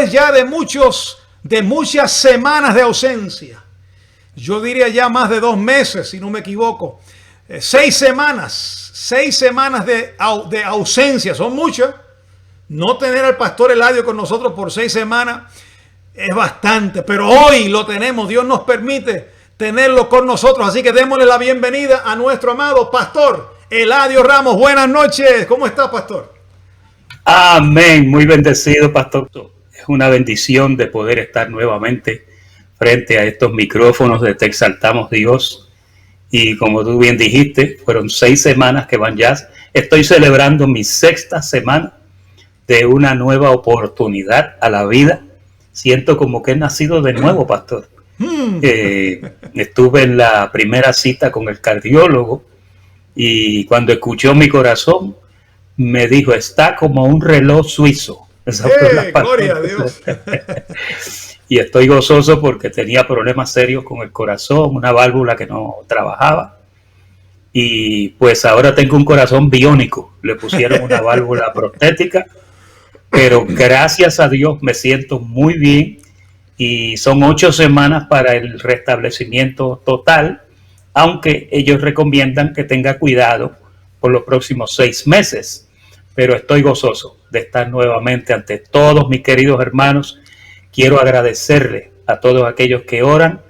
después ya de muchas semanas de ausencia, yo diría ya más de 2 meses, si no me equivoco, 6 semanas de ausencia, son muchas. No tener al pastor Eladio con nosotros por 6 semanas es bastante, pero hoy lo tenemos, Dios nos permite tenerlo con nosotros, así que démosle la bienvenida a nuestro amado pastor Eladio Ramos. Buenas noches, ¿cómo está, pastor? Amén, muy bendecido, pastor. Es una bendición de poder estar nuevamente frente a estos micrófonos de Te Exaltamos Dios. Y como tú bien dijiste, fueron 6 semanas que van ya. Estoy celebrando mi 6ª semana de una nueva oportunidad a la vida. Siento como que he nacido de nuevo, pastor. Estuve en la primera cita con el cardiólogo y cuando escuchó mi corazón me dijo, está como un reloj suizo. Gloria a Dios. Y estoy gozoso porque tenía problemas serios con el corazón, una válvula que no trabajaba. Y pues ahora tengo un corazón biónico. Le pusieron una válvula prostética, pero gracias a Dios me siento muy bien. Y son 8 semanas para el restablecimiento total, aunque ellos recomiendan que tenga cuidado por los próximos 6 meses. Pero estoy gozoso de estar nuevamente ante todos mis queridos hermanos. Quiero agradecerle a todos aquellos que oran,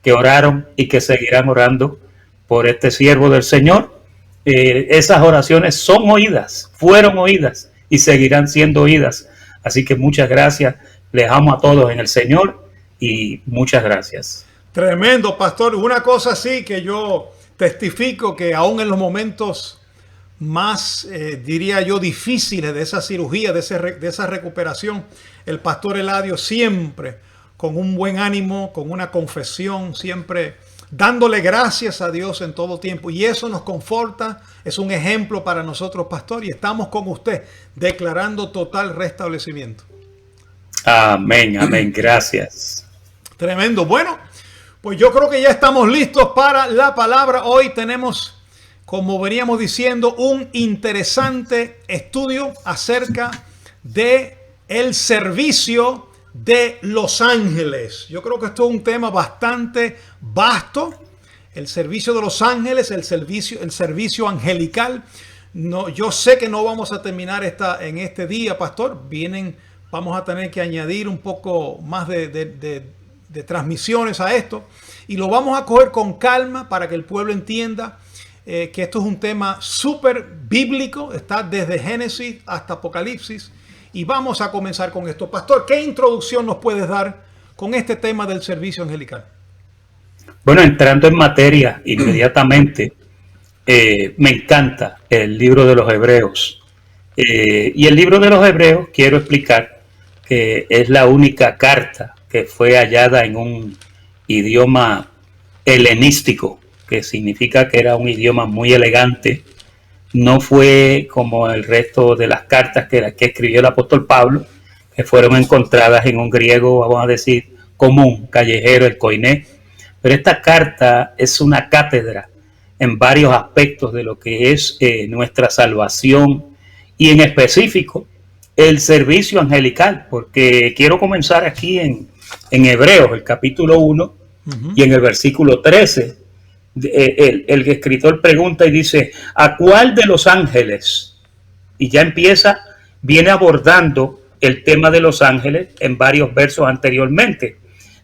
que oraron y que seguirán orando por este siervo del Señor. Esas oraciones son oídas, fueron oídas y seguirán siendo oídas. Así que muchas gracias. Les amo a todos en el Señor y muchas gracias. Tremendo, pastor. Una cosa sí que yo testifico, que aún en los momentos más, diría yo, difíciles de esa cirugía, de esa recuperación, el pastor Eladio siempre con un buen ánimo, con una confesión, siempre dándole gracias a Dios en todo tiempo. Y eso nos conforta, es un ejemplo para nosotros, pastor, y estamos con usted declarando total restablecimiento. Amén, amén, gracias. Tremendo. Bueno, pues yo creo que ya estamos listos para la palabra. Hoy tenemos, como veníamos diciendo, un interesante estudio acerca de el servicio de los ángeles. Yo creo que esto es un tema bastante vasto. El servicio de los ángeles, el servicio angelical. No, yo sé que no vamos a terminar en este día, pastor. Vamos a tener que añadir un poco más de transmisiones a esto. Y lo vamos a coger con calma para que el pueblo entienda que esto es un tema súper bíblico. Está desde Génesis hasta Apocalipsis. Y vamos a comenzar con esto. Pastor, ¿qué introducción nos puedes dar con este tema del servicio angelical? Bueno, entrando en materia inmediatamente, me encanta el libro de los Hebreos. Y el libro de los Hebreos, quiero explicar que es la única carta que fue hallada en un idioma helenístico, que significa que era un idioma muy elegante. No fue como el resto de las cartas que escribió el apóstol Pablo, que fueron encontradas en un griego, vamos a decir, común, callejero, el koiné. Pero esta carta es una cátedra en varios aspectos de lo que es nuestra salvación y en específico el servicio angelical, porque quiero comenzar aquí en Hebreos, el capítulo 1 y en el versículo 13. El escritor pregunta y dice, ¿a cuál de los ángeles? Y ya viene abordando el tema de los ángeles en varios versos anteriormente.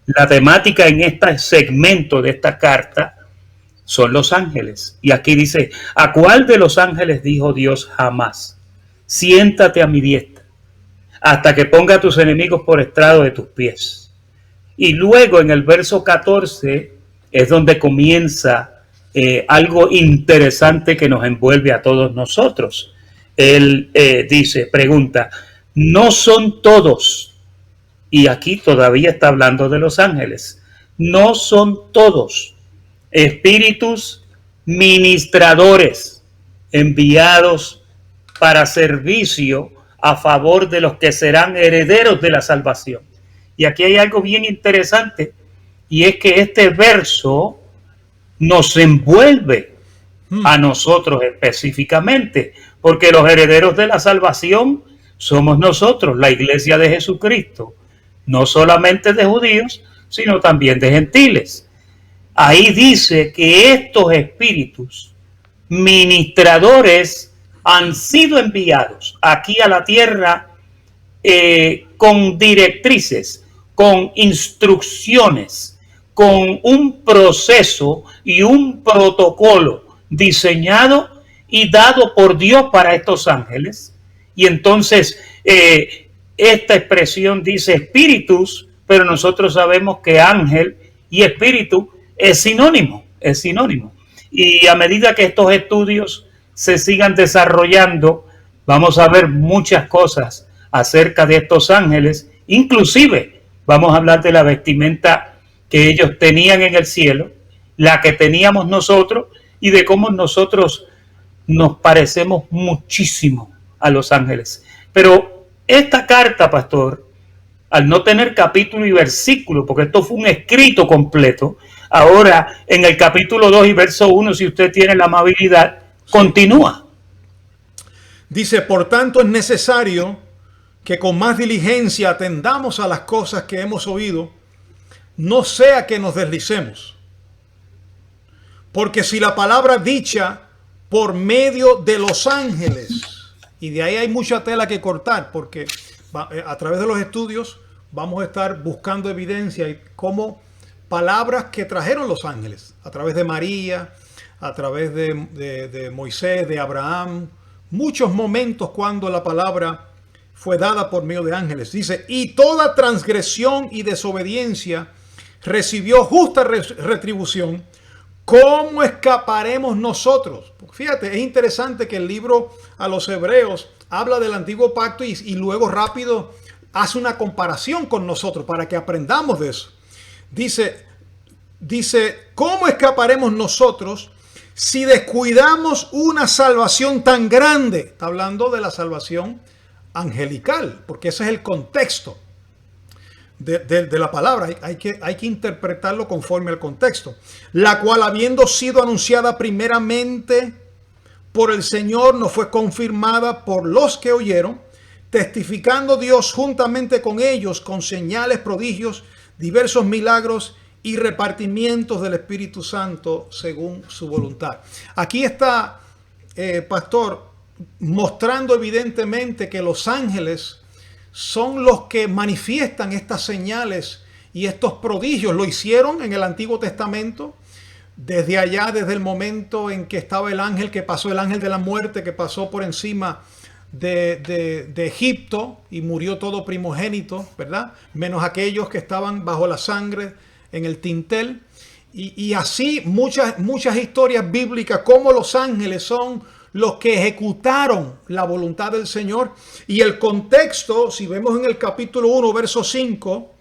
La temática en este segmento de esta carta son los ángeles. Y aquí dice, ¿a cuál de los ángeles dijo Dios jamás? Siéntate a mi diestra, hasta que ponga a tus enemigos por estrado de tus pies. Y luego en el verso 14 es donde comienza algo interesante que nos envuelve a todos nosotros. Él pregunta, ¿no son todos? Y aquí todavía está hablando de los ángeles. No son todos espíritus ministradores enviados para servicio a favor de los que serán herederos de la salvación. Y aquí hay algo bien interesante, y es que este verso nos envuelve a nosotros específicamente, porque los herederos de la salvación somos nosotros, la iglesia de Jesucristo. no solamente de judíos, sino también de gentiles. Ahí dice que estos espíritus ministradores han sido enviados aquí a la tierra con directrices, con instrucciones, con un proceso y un protocolo diseñado y dado por Dios para estos ángeles. Y entonces esta expresión dice espíritus, pero nosotros sabemos que ángel y espíritu es sinónimo, es sinónimo. Y a medida que estos estudios se sigan desarrollando, vamos a ver muchas cosas acerca de estos ángeles. Inclusive vamos a hablar de la vestimenta que ellos tenían en el cielo, la que teníamos nosotros, y de cómo nosotros nos parecemos muchísimo a los ángeles. Pero esta carta, pastor, al no tener capítulo y versículo, porque esto fue un escrito completo, ahora en el capítulo 2 y verso 1, si usted tiene la amabilidad, continúa. Dice, por tanto es necesario que con más diligencia atendamos a las cosas que hemos oído, no sea que nos deslicemos. Porque si la palabra dicha por medio de los ángeles, y de ahí hay mucha tela que cortar, porque a través de los estudios vamos a estar buscando evidencia y cómo palabras que trajeron los ángeles, a través de María, a través de Moisés, de Abraham, muchos momentos cuando la palabra fue dada por medio de ángeles. Dice, y toda transgresión y desobediencia recibió justa retribución. ¿Cómo escaparemos nosotros? Porque fíjate, es interesante que el libro a los Hebreos habla del antiguo pacto y luego rápido hace una comparación con nosotros para que aprendamos de eso. Dice, ¿cómo escaparemos nosotros si descuidamos una salvación tan grande? Está hablando de la salvación angelical, porque ese es el contexto de la palabra. Hay que interpretarlo conforme al contexto. La cual, habiendo sido anunciada primeramente por el Señor, nos fue confirmada por los que oyeron, testificando Dios juntamente con ellos con señales, prodigios, diversos milagros y repartimientos del Espíritu Santo según su voluntad. Aquí está, pastor, mostrando evidentemente que los ángeles son los que manifiestan estas señales y estos prodigios. Lo hicieron en el Antiguo Testamento, desde allá, desde el momento en que estaba el ángel que pasó, el ángel de la muerte que pasó por encima de Egipto y murió todo primogénito, ¿verdad? Menos aquellos que estaban bajo la sangre en el tintel. Y así muchas historias bíblicas, como los ángeles son los que ejecutaron la voluntad del Señor. Y el contexto, si vemos en el capítulo 1, verso 5,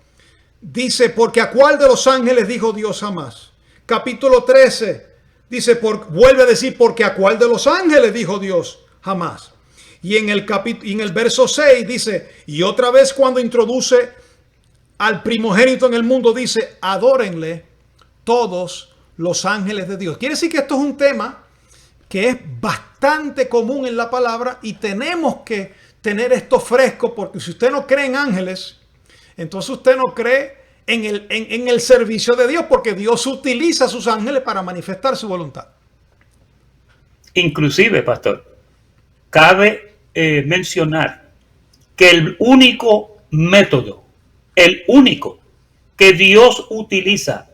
dice, porque a cuál de los ángeles dijo Dios jamás. Capítulo 13, dice, vuelve a decir, porque a cuál de los ángeles dijo Dios jamás. Y en el verso 6 dice, y otra vez cuando introduce al primogénito en el mundo, dice, adórenle todos los ángeles de Dios. Quiere decir que esto es un tema que es bastante común en la palabra y tenemos que tener esto fresco, porque si usted no cree en ángeles, entonces usted no cree en el servicio de Dios, porque Dios utiliza a sus ángeles para manifestar su voluntad. Inclusive, pastor, cabe mencionar que el único método, el único que Dios utiliza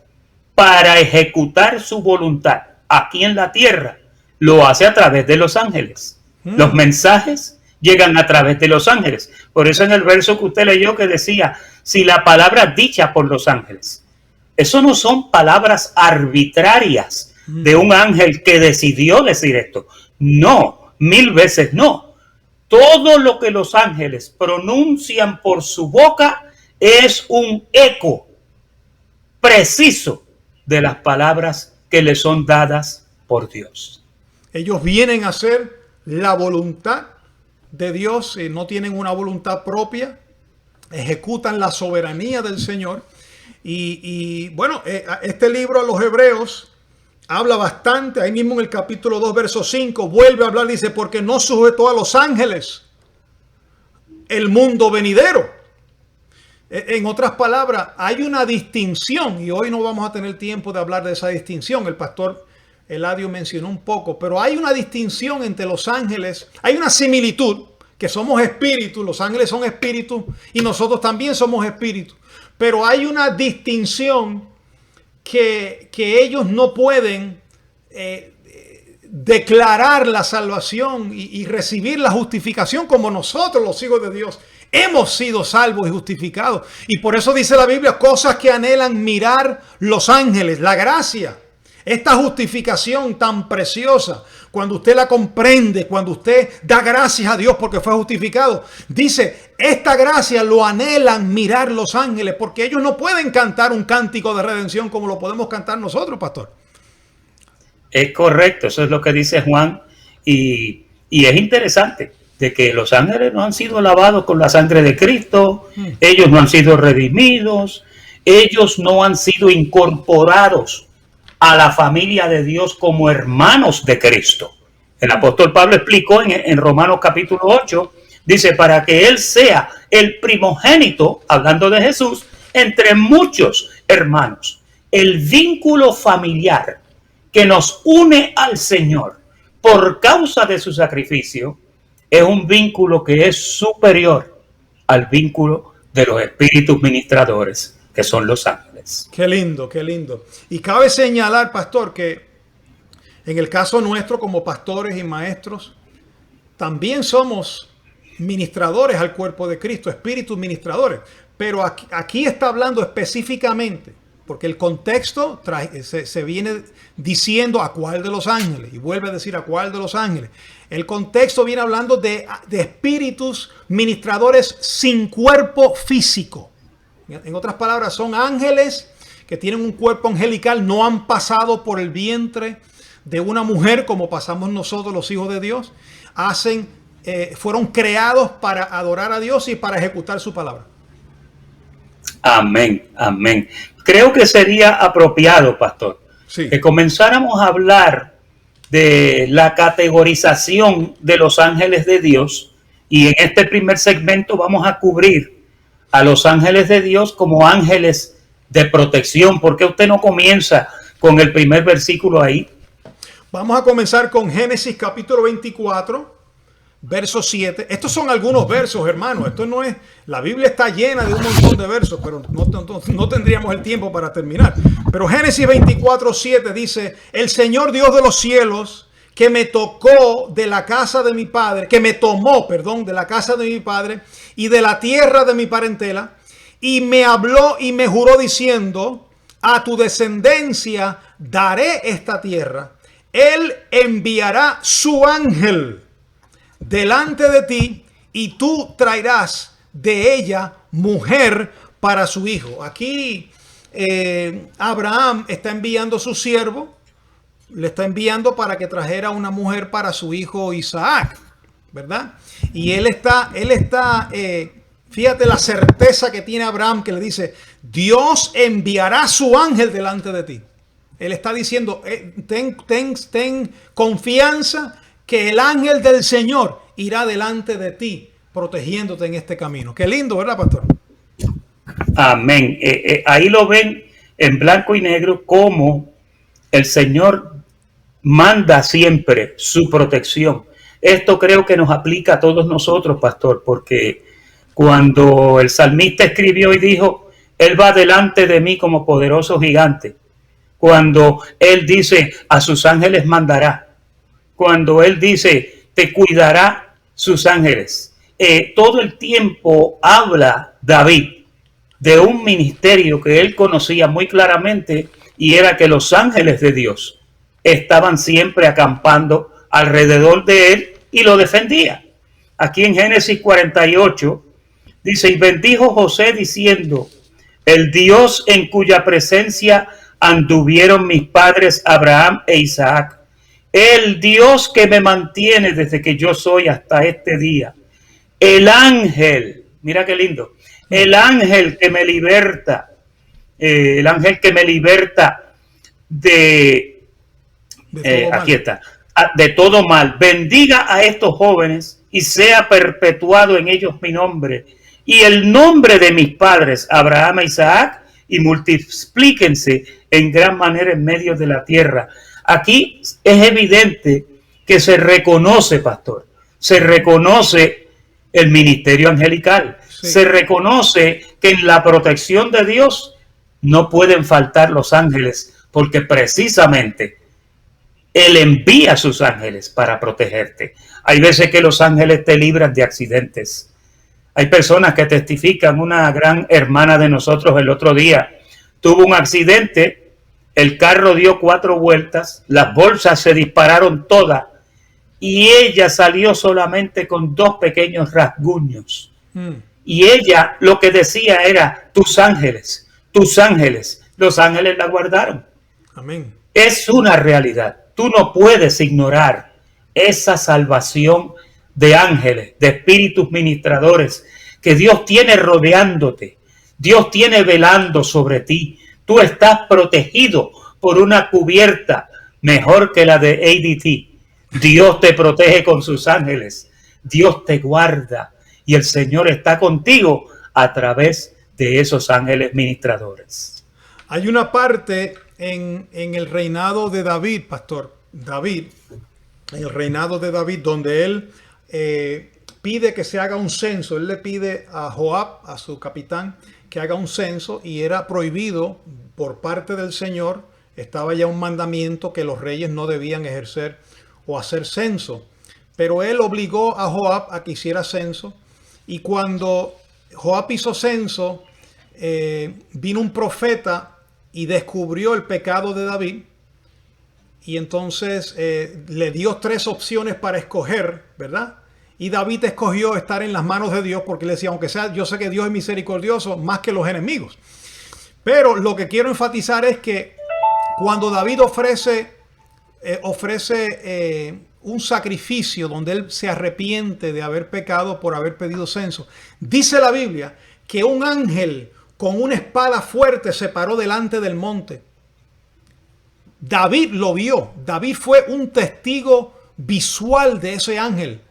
para ejecutar su voluntad aquí en la tierra, lo hace a través de los ángeles. Los mensajes llegan a través de los ángeles. Por eso en el verso que usted leyó que decía, si la palabra dicha por los ángeles, eso no son palabras arbitrarias de un ángel que decidió decir esto. No, 1000 veces no. Todo lo que los ángeles pronuncian por su boca es un eco preciso de las palabras que le son dadas por Dios. Ellos vienen a hacer la voluntad de Dios, no tienen una voluntad propia, ejecutan la soberanía del Señor. Y bueno, este libro a los Hebreos habla bastante, ahí mismo en el capítulo 2, verso 5, vuelve a hablar, dice, porque no sujetó a los ángeles el mundo venidero. En otras palabras, hay una distinción, y hoy no vamos a tener tiempo de hablar de esa distinción. El pastor Eladio mencionó un poco, pero hay una distinción entre los ángeles. Hay una similitud, que somos espíritus, los ángeles son espíritus y nosotros también somos espíritus. Pero hay una distinción que ellos no pueden declarar la salvación y recibir la justificación como nosotros, los hijos de Dios, hemos sido salvos y justificados. Y por eso dice la Biblia, cosas que anhelan mirar los ángeles, la gracia. Esta justificación tan preciosa, cuando usted la comprende, cuando usted da gracias a Dios porque fue justificado, dice, esta gracia lo anhelan mirar los ángeles, porque ellos no pueden cantar un cántico de redención como lo podemos cantar nosotros, pastor. Es correcto, eso es lo que dice Juan, y es interesante de que los ángeles no han sido lavados con la sangre de Cristo, ellos no han sido redimidos, ellos no han sido incorporados a la familia de Dios como hermanos de Cristo. El apóstol Pablo explicó en Romanos capítulo 8, dice, para que Él sea el primogénito, hablando de Jesús, entre muchos hermanos. El vínculo familiar que nos une al Señor por causa de su sacrificio es un vínculo que es superior al vínculo de los espíritus ministradores, que son los ángeles. Qué lindo, qué lindo. Y cabe señalar, pastor, que en el caso nuestro como pastores y maestros, también somos ministradores al cuerpo de Cristo, espíritus ministradores. Pero aquí está hablando específicamente, porque el contexto se viene diciendo a cuál de los ángeles, y vuelve a decir a cuál de los ángeles. El contexto viene hablando de espíritus ministradores sin cuerpo físico. En otras palabras, son ángeles que tienen un cuerpo angelical, no han pasado por el vientre de una mujer como pasamos nosotros los hijos de Dios. Fueron creados para adorar a Dios y para ejecutar su palabra. Amén, amén. Creo que sería apropiado, pastor, sí, que comenzáramos a hablar de la categorización de los ángeles de Dios, y en este primer segmento vamos a cubrir a los ángeles de Dios como ángeles de protección. ¿Por qué usted no comienza con el primer versículo ahí? Vamos a comenzar con Génesis capítulo 24, verso 7. Estos son algunos versos, hermanos. Esto no es, la Biblia está llena de un montón de versos, pero no tendríamos el tiempo para terminar. Pero Génesis 24, 7 dice, el Señor Dios de los cielos, que me tocó de la casa de mi padre, que me tomó, perdón, de la casa de mi padre y de la tierra de mi parentela, y me habló y me juró diciendo, a tu descendencia daré esta tierra. Él enviará su ángel delante de ti y tú traerás de ella mujer para su hijo. Aquí Abraham está enviando a su siervo, le está enviando para que trajera una mujer para su hijo Isaac, ¿verdad? Y él está, fíjate la certeza que tiene Abraham, que le dice, Dios enviará su ángel delante de ti. Él está diciendo, ten confianza que el ángel del Señor irá delante de ti, protegiéndote en este camino. Qué lindo, ¿verdad, pastor? Amén. Ahí lo ven en blanco y negro como el Señor manda siempre su protección. Esto creo que nos aplica a todos nosotros, pastor, porque cuando el salmista escribió y dijo, Él va delante de mí como poderoso gigante, cuando Él dice, a sus ángeles mandará, cuando Él dice, te cuidará sus ángeles, todo el tiempo habla David de un ministerio que él conocía muy claramente, y era que los ángeles de Dios estaban siempre acampando alrededor de él y lo defendía. Aquí en Génesis 48 dice, y bendijo José diciendo, el Dios en cuya presencia anduvieron mis padres Abraham e Isaac, el Dios que me mantiene desde que yo soy hasta este día, el ángel, mira qué lindo, el ángel que me liberta, aquí está, de todo mal, bendiga a estos jóvenes y sea perpetuado en ellos mi nombre, y el nombre de mis padres, Abraham e Isaac, y multiplíquense en gran manera en medio de la tierra. Aquí es evidente que se reconoce, pastor, se reconoce el ministerio angelical, sí. Se reconoce que en la protección de Dios no pueden faltar los ángeles, porque precisamente Él envía a sus ángeles para protegerte. Hay veces que los ángeles te libran de accidentes. Hay personas que testifican, una gran hermana de nosotros el otro día tuvo un accidente, el carro dio 4 vueltas, las bolsas se dispararon todas y ella salió solamente con 2 pequeños rasguños. Y ella lo que decía era, tus ángeles, los ángeles la guardaron. Amén. Es una realidad. Tú no puedes ignorar esa salvación de ángeles, de espíritus ministradores que Dios tiene rodeándote. Dios tiene velando sobre ti. Tú estás protegido por una cubierta mejor que la de ADT. Dios te protege con sus ángeles. Dios te guarda y el Señor está contigo a través de esos ángeles ministradores. Hay una parte en el reinado de David, pastor. En el reinado de David, donde él pide que se haga un censo. Él le pide a Joab, a su capitán, que haga un censo, y era prohibido por parte del Señor. Estaba ya un mandamiento que los reyes no debían ejercer o hacer censo. Pero él obligó a Joab a que hiciera censo. Y cuando Joab hizo censo, vino un profeta y descubrió el pecado de David. Y entonces le dio 3 opciones para escoger, ¿verdad? Y David escogió estar en las manos de Dios, porque le decía, aunque sea, yo sé que Dios es misericordioso más que los enemigos. Pero lo que quiero enfatizar es que cuando David ofrece un sacrificio donde él se arrepiente de haber pecado por haber pedido censo, dice la Biblia que un ángel con una espada fuerte se paró delante del monte. David lo vio. David fue un testigo visual de ese ángel.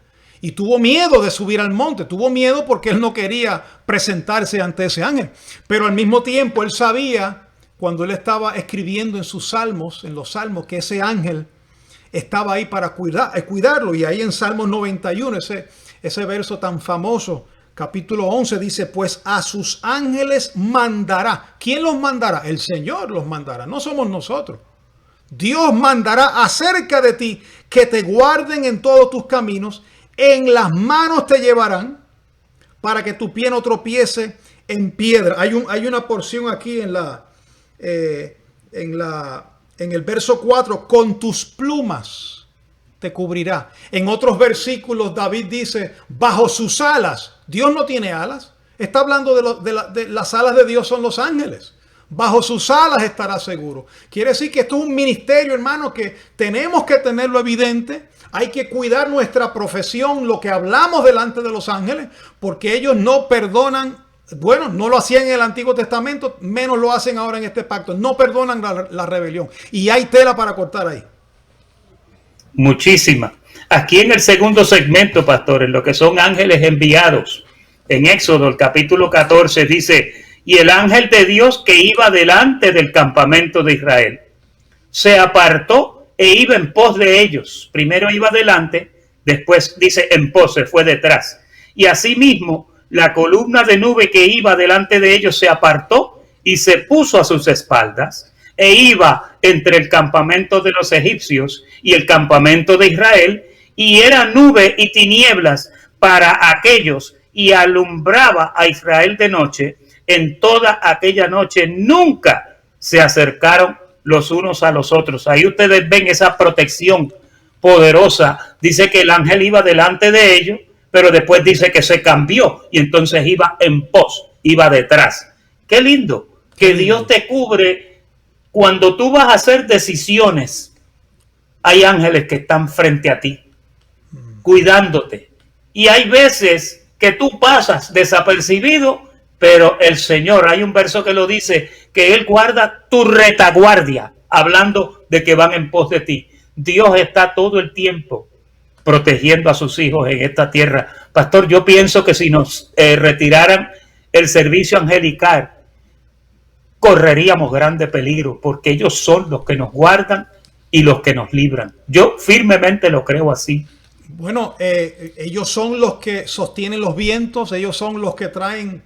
Y tuvo miedo de subir al monte. Tuvo miedo porque él no quería presentarse ante ese ángel. Pero al mismo tiempo él sabía, cuando él estaba escribiendo en sus salmos, en los salmos, que ese ángel estaba ahí para cuidarlo. Y ahí en Salmos 91, ese verso tan famoso, capítulo 11, dice, pues a sus ángeles mandará. ¿Quién los mandará? El Señor los mandará, no somos nosotros. Dios mandará acerca de ti que te guarden en todos tus caminos. En las manos te llevarán para que tu pie no tropiece en piedra. Hay una porción aquí en el verso 4, con tus plumas te cubrirá. En otros versículos David dice, bajo sus alas. Dios no tiene alas. Está hablando de las alas de Dios, son los ángeles. Bajo sus alas estará seguro. Quiere decir que esto es un ministerio, hermano, que tenemos que tenerlo evidente. Hay que cuidar nuestra profesión, lo que hablamos delante de los ángeles, porque ellos no perdonan. Bueno, no lo hacían en el Antiguo Testamento, menos lo hacen ahora en este pacto. No perdonan la rebelión. Y hay tela para cortar ahí. Muchísima. Aquí en el segundo segmento, pastores, lo que son ángeles enviados, en Éxodo, el capítulo 14, dice, y el ángel de Dios que iba delante del campamento de Israel se apartó e iba en pos de ellos. Primero iba delante, después dice en pos, se fue detrás. Y asimismo, la columna de nube que iba delante de ellos se apartó y se puso a sus espaldas e iba entre el campamento de los egipcios y el campamento de Israel, y era nube y tinieblas para aquellos, y alumbraba a Israel de noche. En toda aquella noche nunca se acercaron los unos a los otros. Ahí ustedes ven esa protección poderosa. Dice que el ángel iba delante de ellos, pero después dice que se cambió y entonces iba en pos, iba detrás. Qué lindo que Dios te cubre cuando tú vas a hacer decisiones. Hay ángeles que están frente a ti, cuidándote. Y hay veces que tú pasas desapercibido, pero el Señor, hay un verso que lo dice, que Él guarda tu retaguardia, hablando de que van en pos de ti. Dios está todo el tiempo protegiendo a sus hijos en esta tierra. Pastor, yo pienso que si nos retiraran el servicio angelical, correríamos grande peligro, porque ellos son los que nos guardan y los que nos libran. Yo firmemente lo creo así. Bueno, ellos son los que sostienen los vientos, ellos son los que traen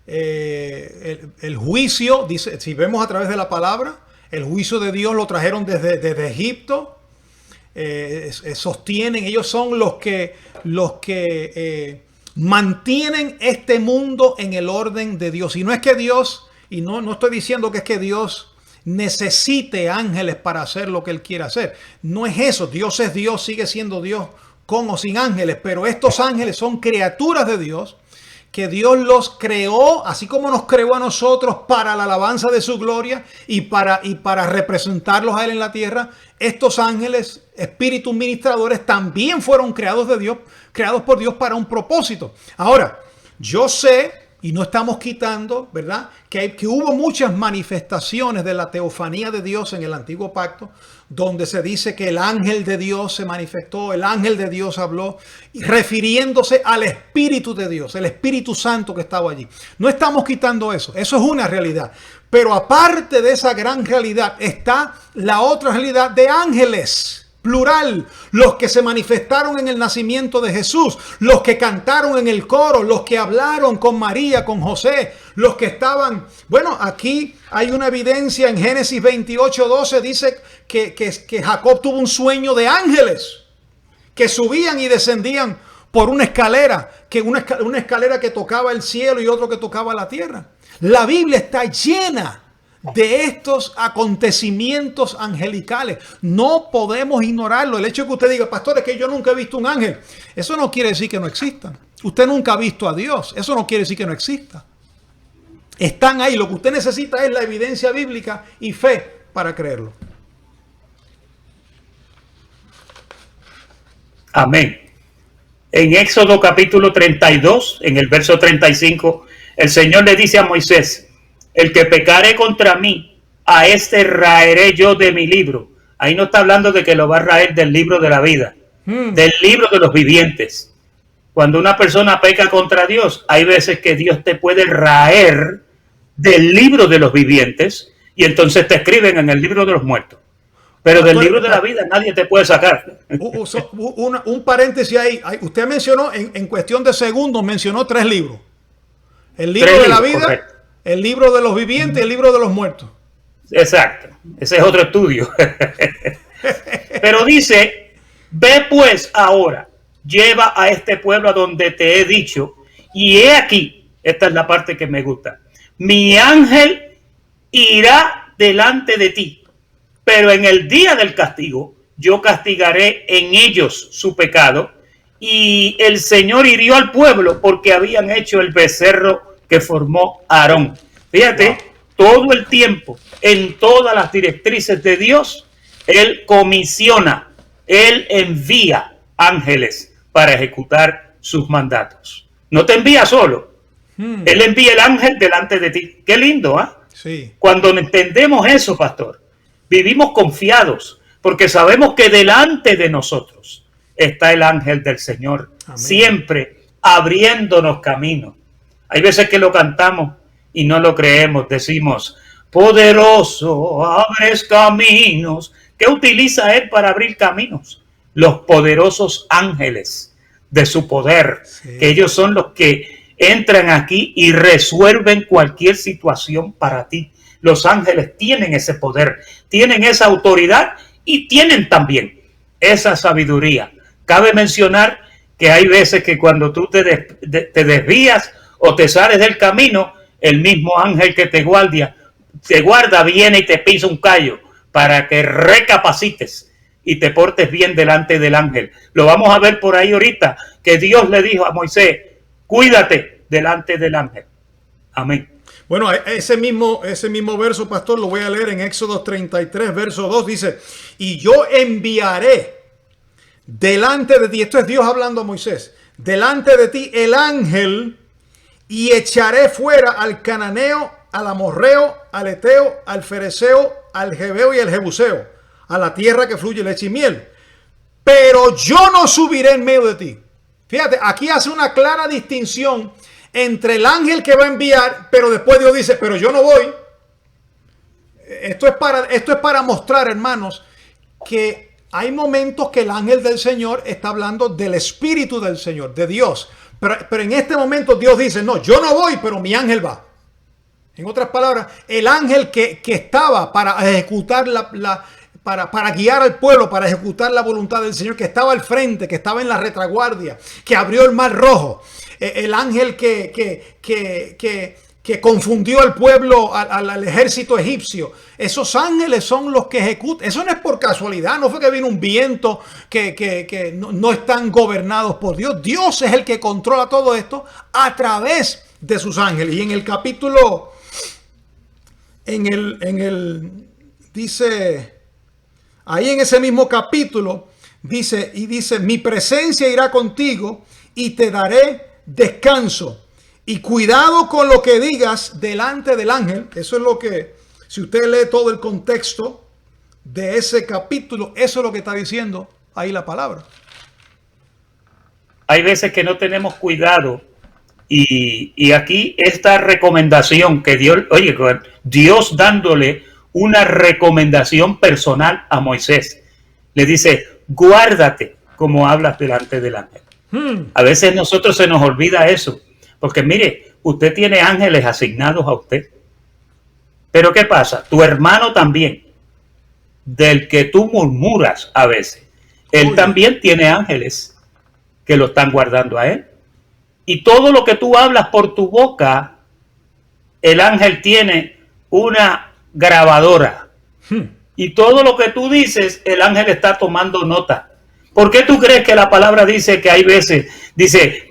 el juicio. Dice, si vemos a través de la palabra, el juicio de Dios lo trajeron desde Egipto. Sostienen, ellos son los que mantienen este mundo en el orden de Dios. Y no es que Dios, y no estoy diciendo que es que Dios necesite ángeles para hacer lo que Él quiere hacer. No es eso. Dios es Dios, sigue siendo Dios con o sin ángeles. Pero estos ángeles son criaturas de Dios, que Dios los creó, así como nos creó a nosotros para la alabanza de su gloria y para representarlos a Él en la tierra. Estos ángeles, espíritus ministradores, también fueron creados de Dios, creados por Dios para un propósito. Ahora, yo sé, y no estamos quitando, ¿verdad?, que hubo muchas manifestaciones de la teofanía de Dios en el Antiguo Pacto, donde se dice que el ángel de Dios se manifestó, el ángel de Dios habló, refiriéndose al Espíritu de Dios, el Espíritu Santo que estaba allí. No estamos quitando eso, eso es una realidad. Pero aparte de esa gran realidad está la otra realidad de ángeles, plural, los que se manifestaron en el nacimiento de Jesús, los que cantaron en el coro, los que hablaron con María, con José, los que estaban... Bueno, aquí hay una evidencia en Génesis 28:12, dice que Jacob tuvo un sueño de ángeles que subían y descendían por una escalera, una escalera que tocaba el cielo y otro que tocaba la tierra. La Biblia está llena de estos acontecimientos angelicales. No podemos ignorarlo. El hecho de que usted diga, pastor, es que yo nunca he visto un ángel, eso no quiere decir que no existan. Usted nunca ha visto a Dios, eso no quiere decir que no exista. Están ahí. Lo que usted necesita es la evidencia bíblica y fe para creerlo. Amén. En Éxodo capítulo 32, en el verso 35, el Señor le dice a Moisés: el que pecare contra mí, a este raeré yo de mi libro. Ahí no está hablando de que lo va a raer del libro de la vida, del libro de los vivientes. Cuando una persona peca contra Dios, hay veces que Dios te puede raer del libro de los vivientes y entonces te escriben en el libro de los muertos. Pero del libro de la vida nadie te puede sacar. Un paréntesis ahí. Usted mencionó, en cuestión de segundos, mencionó 3 libros. El libro de la vida, correcto, el libro de los vivientes y el libro de los muertos. Exacto. Ese es otro estudio. Pero dice: ve pues ahora, lleva a este pueblo a donde te he dicho, y he aquí, esta es la parte que me gusta, mi ángel irá delante de ti, pero en el día del castigo yo castigaré en ellos su pecado. Y el Señor hirió al pueblo porque habían hecho el becerro que formó Aarón. Fíjate, todo el tiempo, en todas las directrices de Dios, Él comisiona, Él envía ángeles para ejecutar sus mandatos. No te envía solo, Él envía el ángel delante de ti. Qué lindo, ¿ah? Sí. Cuando entendemos eso, pastor, vivimos confiados porque sabemos que delante de nosotros está el ángel del Señor. Amén. Siempre abriéndonos camino. Hay veces que lo cantamos y no lo creemos. Decimos: poderoso, abres caminos. ¿Qué utiliza Él para abrir caminos? Los poderosos ángeles de su poder. Sí. Que ellos son los que entran aquí y resuelven cualquier situación para ti. Los ángeles tienen ese poder, tienen esa autoridad y tienen también esa sabiduría. Cabe mencionar que hay veces que cuando tú te desvías o te sales del camino, el mismo ángel que te guarda, viene y te pisa un callo para que recapacites y te portes bien delante del ángel. Lo vamos a ver por ahí ahorita, que Dios le dijo a Moisés: cuídate delante del ángel. Amén. Bueno, ese mismo verso, pastor, lo voy a leer en Éxodo 33, verso 2. Dice: y yo enviaré delante de ti, esto es Dios hablando a Moisés, delante de ti el ángel, y echaré fuera al cananeo, al amorreo, al eteo, al fereceo, al jebeo y al jebuseo, a la tierra que fluye leche y miel. pero yo no subiré en medio de ti. Fíjate, aquí hace una clara distinción entre el ángel que va a enviar, pero después Dios dice, pero yo no voy. Esto es para mostrar, hermanos, que hay momentos que el ángel del Señor está hablando del Espíritu del Señor, de Dios. Pero en este momento Dios dice, no, yo no voy, pero mi ángel va. En otras palabras, el ángel que estaba para ejecutar para guiar al pueblo, para ejecutar la voluntad del Señor, que estaba al frente, que estaba en la retaguardia, que abrió el mar rojo, el ángel que confundió al pueblo, al ejército egipcio. Esos ángeles son los que ejecutan. Eso no es por casualidad, no fue que vino un viento que no están gobernados por Dios. Dios es el que controla todo esto a través de sus ángeles. Y en el capítulo, dice, ahí en ese mismo capítulo, dice, mi presencia irá contigo y te daré descanso. Y cuidado con lo que digas delante del ángel. Eso es lo que, si usted lee todo el contexto de ese capítulo, eso es lo que está diciendo ahí la palabra. Hay veces que no tenemos cuidado y aquí esta recomendación que Dios dándole una recomendación personal a Moisés. Le dice, guárdate como hablas delante del ángel. A veces nosotros se nos olvida eso. Porque mire, usted tiene ángeles asignados a usted. Pero ¿qué pasa? Tu hermano también, del que tú murmuras a veces, él también tiene ángeles que lo están guardando a él. Y todo lo que tú hablas por tu boca, el ángel tiene una grabadora. Y todo lo que tú dices, el ángel está tomando nota. ¿Por qué tú crees que la palabra dice que hay veces, dice,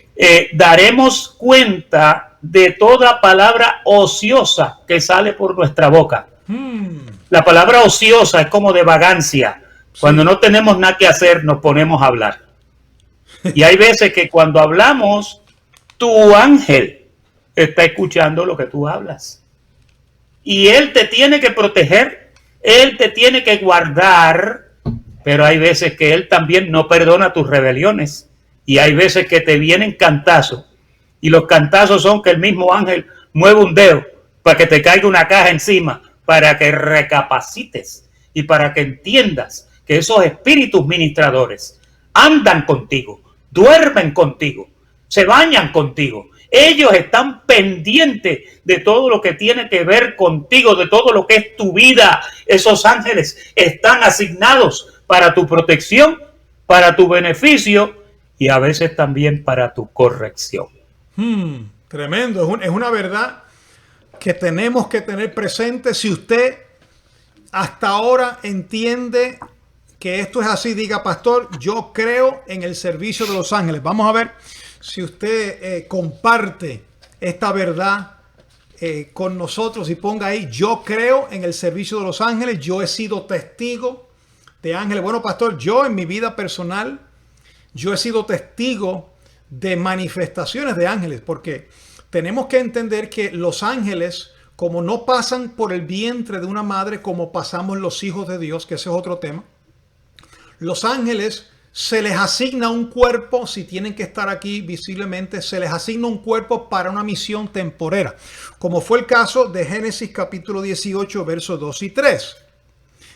daremos cuenta de toda palabra ociosa que sale por nuestra boca? La palabra ociosa es como de vagancia. Sí. Cuando no tenemos nada que hacer, nos ponemos a hablar. Y hay veces que cuando hablamos, tu ángel está escuchando lo que tú hablas. Y él te tiene que proteger, él te tiene que guardar, pero hay veces que él también no perdona tus rebeliones. Y hay veces que te vienen cantazos. Y los cantazos son que el mismo ángel mueve un dedo para que te caiga una caja encima, para que recapacites y para que entiendas que esos espíritus ministradores andan contigo, duermen contigo, se bañan contigo. Ellos están pendientes de todo lo que tiene que ver contigo, de todo lo que es tu vida. Esos ángeles están asignados para tu protección, para tu beneficio y a veces también para tu corrección. Tremendo, es una verdad que tenemos que tener presente. Si usted hasta ahora entiende que esto es así, diga, pastor, yo creo en el servicio de los ángeles. Vamos a ver si usted comparte esta verdad con nosotros y ponga ahí, yo creo en el servicio de los ángeles, yo he sido testigo de ángeles. Bueno, pastor, yo en mi vida personal, yo he sido testigo de manifestaciones de ángeles, porque tenemos que entender que los ángeles, como no pasan por el vientre de una madre como pasamos los hijos de Dios, que ese es otro tema, los ángeles se les asigna un cuerpo, si tienen que estar aquí visiblemente, se les asigna un cuerpo para una misión temporera, como fue el caso de Génesis capítulo 18, versos 2 y 3.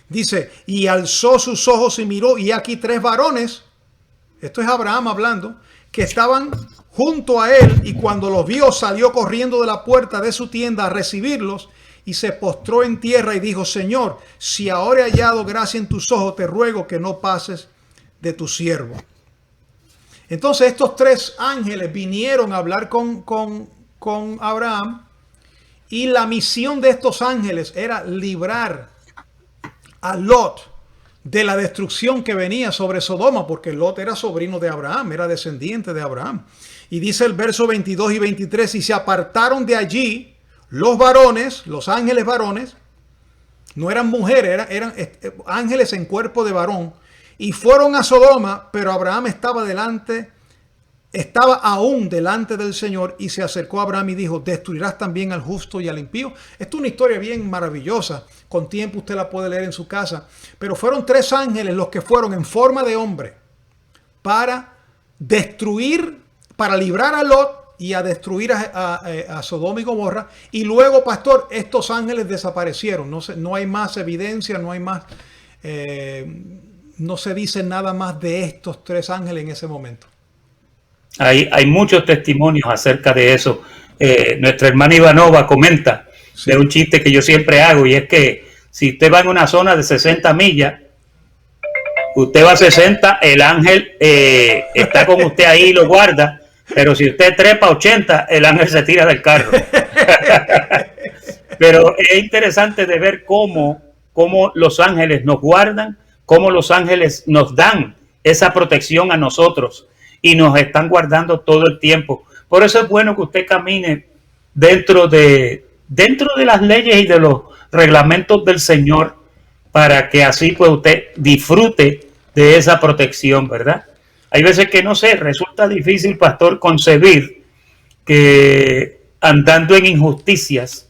Dice, y alzó sus ojos y miró, y aquí 3 varones, esto es Abraham hablando, que estaban junto a él, y cuando los vio salió corriendo de la puerta de su tienda a recibirlos y se postró en tierra y dijo, Señor, si ahora he hallado gracia en tus ojos, te ruego que no pases de tu siervo. Entonces estos 3 ángeles vinieron a hablar con Abraham, y la misión de estos ángeles era librar a Lot de la destrucción que venía sobre Sodoma, porque Lot era sobrino de Abraham, era descendiente de Abraham. Y dice el verso 22 y 23, y se apartaron de allí los varones, los ángeles varones, no eran mujeres, eran ángeles en cuerpo de varón, y fueron a Sodoma, pero Abraham estaba aún delante del Señor, y se acercó a Abraham y dijo, ¿destruirás también al justo y al impío? Esto es una historia bien maravillosa, con tiempo usted la puede leer en su casa, pero fueron 3 ángeles los que fueron en forma de hombre, para destruir, para librar a Lot y a destruir a Sodoma y Gomorra. Y luego, pastor, estos ángeles desaparecieron. No hay más evidencia, no hay más, no se dice nada más de estos 3 ángeles en ese momento. Hay muchos testimonios acerca de eso. Nuestra hermana Ivanova comenta de un chiste que yo siempre hago, y es que si usted va en una zona de 60 millas, usted va a 60, el ángel está con usted ahí y lo guarda, pero si usted trepa 80, el ángel se tira del carro. Pero es interesante de ver cómo los ángeles nos guardan, cómo los ángeles nos dan esa protección a nosotros y nos están guardando todo el tiempo. Por eso es bueno que usted camine dentro de las leyes y de los reglamentos del Señor, para que así pues usted disfrute de esa protección, ¿verdad? Hay veces que, no sé, resulta difícil, pastor, concebir que andando en injusticias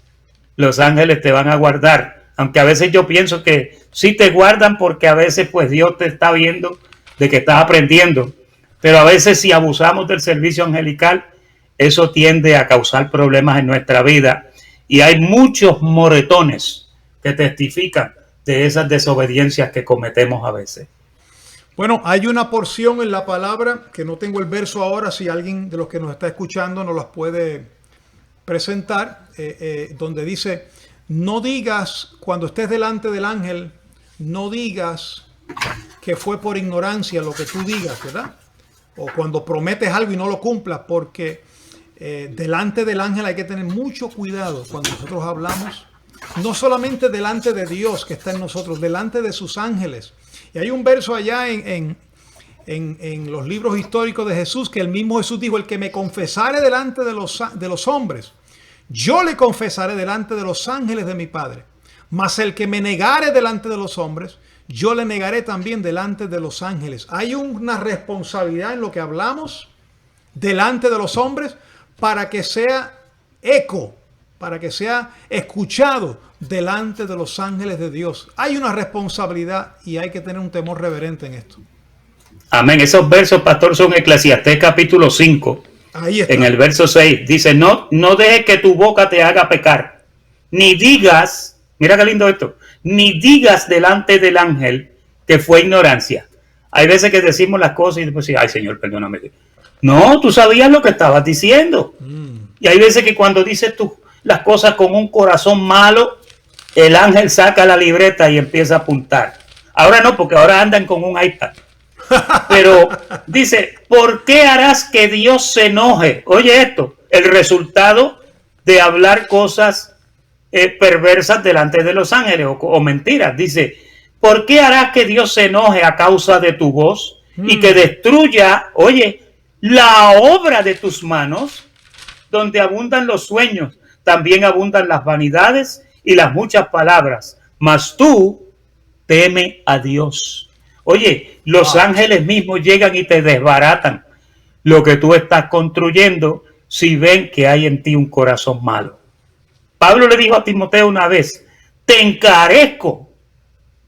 los ángeles te van a guardar, aunque a veces yo pienso que sí te guardan, porque a veces pues Dios te está viendo de que estás aprendiendo, pero a veces si abusamos del servicio angelical, eso tiende a causar problemas en nuestra vida, y hay muchos moretones que testifican de esas desobediencias que cometemos a veces. Bueno, hay una porción en la palabra, que no tengo el verso ahora, si alguien de los que nos está escuchando nos las puede presentar, donde dice: no digas, cuando estés delante del ángel, no digas que fue por ignorancia lo que tú digas, ¿verdad? O cuando prometes algo y no lo cumplas, porque delante del ángel hay que tener mucho cuidado cuando nosotros hablamos, no solamente delante de Dios que está en nosotros, delante de sus ángeles. Y hay un verso allá en los libros históricos de Jesús, que el mismo Jesús dijo: el que me confesare delante de los hombres, yo le confesaré delante de los ángeles de mi Padre. Mas el que me negare delante de los hombres, yo le negaré también delante de los ángeles. Hay una responsabilidad en lo que hablamos delante de los hombres, para que sea eco, para que sea escuchado delante de los ángeles de Dios. Hay una responsabilidad y hay que tener un temor reverente en esto. Amén. Esos versos, pastor, son Eclesiastés capítulo 5. Ahí está. En el verso 6 dice: no dejes que tu boca te haga pecar, ni digas, mira qué lindo esto, ni digas delante del ángel que fue ignorancia. Hay veces que decimos las cosas y después decimos: ay, Señor, perdóname. No, tú sabías lo que estabas diciendo. Y hay veces que cuando dices tú las cosas con un corazón malo, el ángel saca la libreta y empieza a apuntar. Ahora no, porque ahora andan con un iPad. Pero dice: ¿por qué harás que Dios se enoje? Oye esto, el resultado de hablar cosas perversas delante de los ángeles o mentiras. Dice: ¿por qué harás que Dios se enoje a causa de tu voz y que destruya, oye, la obra de tus manos? Donde abundan los sueños, también abundan las vanidades y las muchas palabras. Mas tú teme a Dios. Oye, los ángeles mismos llegan y te desbaratan lo que tú estás construyendo si ven que hay en ti un corazón malo. Pablo le dijo a Timoteo una vez: te encarezco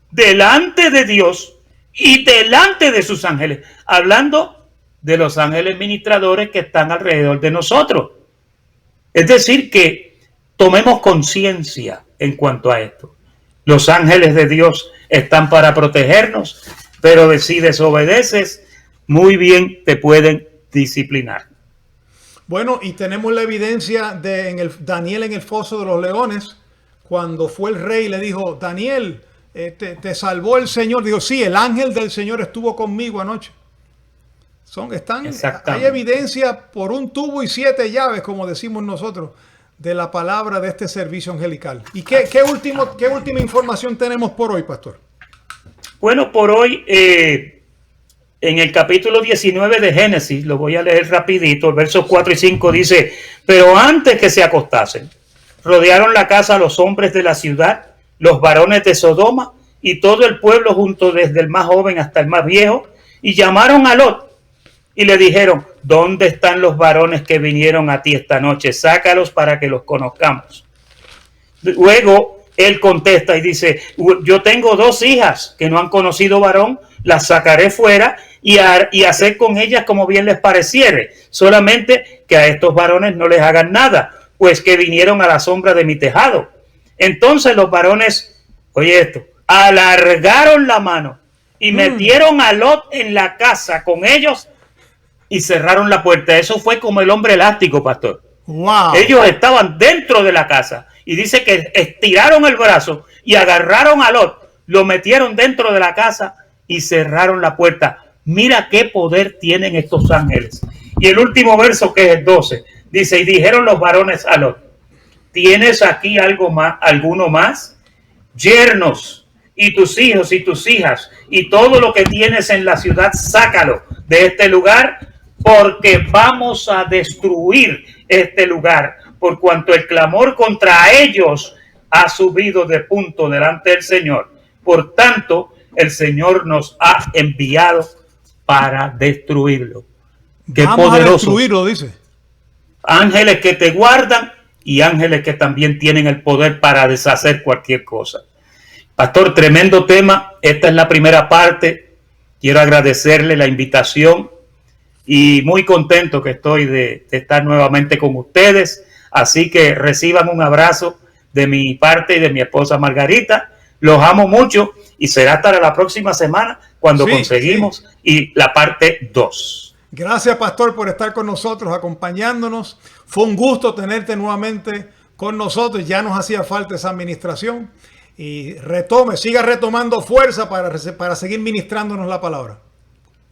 delante de Dios y delante de sus ángeles, hablando de los ángeles ministradores que están alrededor de nosotros. Es decir, que tomemos conciencia en cuanto a esto. Los ángeles de Dios están para protegernos, pero si desobedeces, muy bien te pueden disciplinar. Bueno, y tenemos la evidencia de Daniel en el foso de los leones, cuando fue el rey y le dijo: Daniel, te salvó el Señor. Dijo: sí, el ángel del Señor estuvo conmigo anoche. Hay evidencia por un tubo y 7 llaves, como decimos nosotros, de la palabra de este servicio angelical. ¿Y qué última información tenemos por hoy, pastor? Bueno, por hoy, en el capítulo 19 de Génesis, lo voy a leer rapidito, versos 4 y 5 dice: pero antes que se acostasen, rodearon la casa los hombres de la ciudad, los varones de Sodoma y todo el pueblo junto, desde el más joven hasta el más viejo, y llamaron a Lot y le dijeron: ¿dónde están los varones que vinieron a ti esta noche? Sácalos para que los conozcamos. Luego él contesta y dice: yo tengo 2 hijas que no han conocido varón, las sacaré fuera y hacer con ellas como bien les pareciere, solamente que a estos varones no les hagan nada, pues que vinieron a la sombra de mi tejado. Entonces los varones, oye esto, alargaron la mano y metieron a Lot en la casa con ellos y cerraron la puerta. Eso fue como el hombre elástico, pastor. Wow. Ellos estaban dentro de la casa y dice que estiraron el brazo y agarraron a Lot, lo metieron dentro de la casa y cerraron la puerta. Mira qué poder tienen estos ángeles. Y el último verso, que es el 12, dice, y dijeron los varones a Lot, ¿tienes aquí alguno más? Yernos y tus hijos y tus hijas y todo lo que tienes en la ciudad, sácalo de este lugar, porque vamos a destruir este lugar, por cuanto el clamor contra ellos ha subido de punto delante del Señor. Por tanto, el Señor nos ha enviado para destruirlo. Qué vamos poderoso. A destruirlo, dice. Ángeles que te guardan y ángeles que también tienen el poder para deshacer cualquier cosa. Pastor, tremendo tema. Esta es la primera parte. Quiero agradecerle la invitación y muy contento que estoy de estar nuevamente con ustedes. Así que reciban un abrazo de mi parte y de mi esposa Margarita. Los amo mucho y será hasta la próxima semana cuando conseguimos y la parte 2. Gracias, pastor, por estar con nosotros, acompañándonos. Fue un gusto tenerte nuevamente con nosotros. Ya nos hacía falta esa administración. Y siga retomando fuerza para seguir ministrándonos la palabra.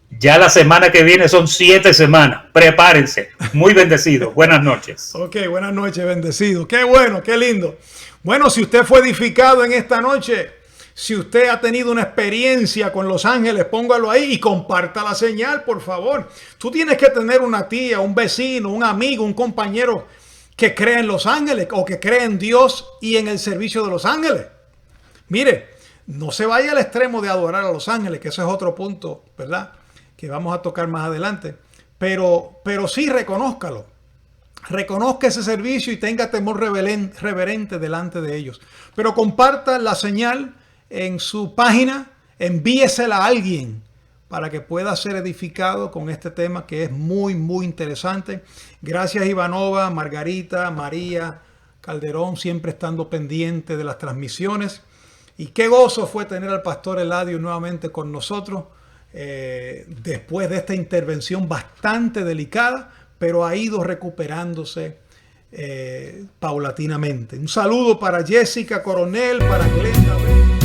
Ya la semana que viene son 7 semanas. Prepárense. Muy bendecido. Buenas noches. Ok, buenas noches, bendecido. Qué bueno, qué lindo. Bueno, si usted fue edificado en esta noche, si usted ha tenido una experiencia con los ángeles, póngalo ahí y comparta la señal, por favor. Tú tienes que tener una tía, un vecino, un amigo, un compañero que cree en los ángeles o que cree en Dios y en el servicio de los ángeles. Mire, no se vaya al extremo de adorar a los ángeles, que eso es otro punto, ¿verdad?, que vamos a tocar más adelante. Pero sí reconózcalo. Reconozca ese servicio y tenga temor reverente delante de ellos. Pero comparta la señal en su página, envíesela a alguien para que pueda ser edificado con este tema que es muy, muy interesante. Gracias, Ivanova, Margarita, María, Calderón, siempre estando pendiente de las transmisiones. Y qué gozo fue tener al pastor Eladio nuevamente con nosotros después de esta intervención bastante delicada, pero ha ido recuperándose paulatinamente. Un saludo para Jessica Coronel, para Glenda.